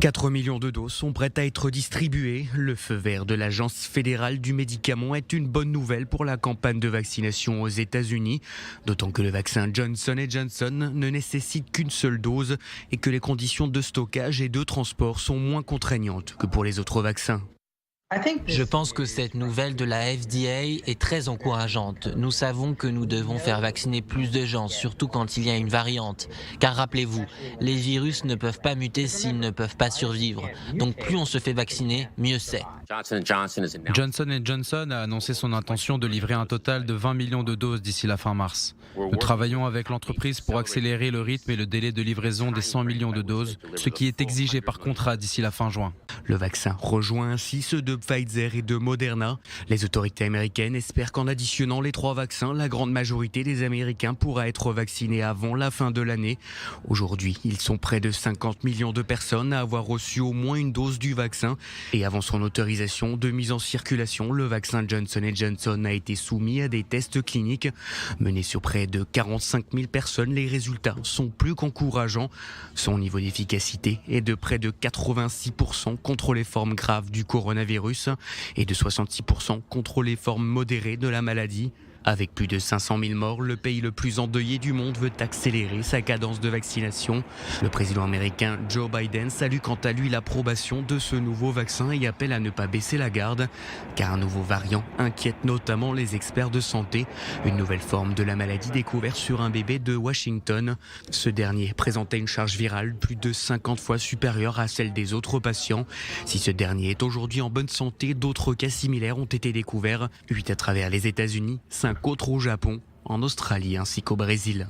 4 millions de doses sont prêtes à être distribuées. Le feu vert de l'Agence fédérale du médicament est une bonne nouvelle pour la campagne de vaccination aux États-Unis, d'autant que le vaccin Johnson & Johnson ne nécessite qu'une seule dose et que les conditions de stockage et de transport sont moins contraignantes que pour les autres vaccins. Je pense que cette nouvelle de la FDA est très encourageante. Nous savons que nous devons faire vacciner plus de gens, surtout quand il y a une variante. Car rappelez-vous, les virus ne peuvent pas muter s'ils ne peuvent pas survivre. Donc plus on se fait vacciner, mieux c'est. Johnson & Johnson a annoncé son intention de livrer un total de 20 millions de doses d'ici la fin mars. Nous travaillons avec l'entreprise pour accélérer le rythme et le délai de livraison des 100 millions de doses, ce qui est exigé par contrat d'ici la fin juin. Le vaccin rejoint ainsi ceux de Pfizer et de Moderna. Les autorités américaines espèrent qu'en additionnant les 3 vaccins, la grande majorité des Américains pourra être vaccinés avant la fin de l'année. Aujourd'hui, ils sont près de 50 millions de personnes à avoir reçu au moins une dose du vaccin. Et avant son autorisation de mise en circulation, le vaccin Johnson & Johnson a été soumis à des tests cliniques. Menés sur près de 45 000 personnes, les résultats sont plus qu'encourageants. Son niveau d'efficacité est de près de 86% contre les formes graves du coronavirus et de 66% contre les formes modérées de la maladie. Avec plus de 500 000 morts, le pays le plus endeuillé du monde veut accélérer sa cadence de vaccination. Le président américain Joe Biden salue quant à lui l'approbation de ce nouveau vaccin et appelle à ne pas baisser la garde, car un nouveau variant inquiète notamment les experts de santé. Une nouvelle forme de la maladie découverte sur un bébé de Washington. Ce dernier présentait une charge virale plus de 50 fois supérieure à celle des autres patients. Si ce dernier est aujourd'hui en bonne santé, d'autres cas similaires ont été découverts, 8 à travers les États-Unis, 5 autres au Japon, en Australie ainsi qu'au Brésil.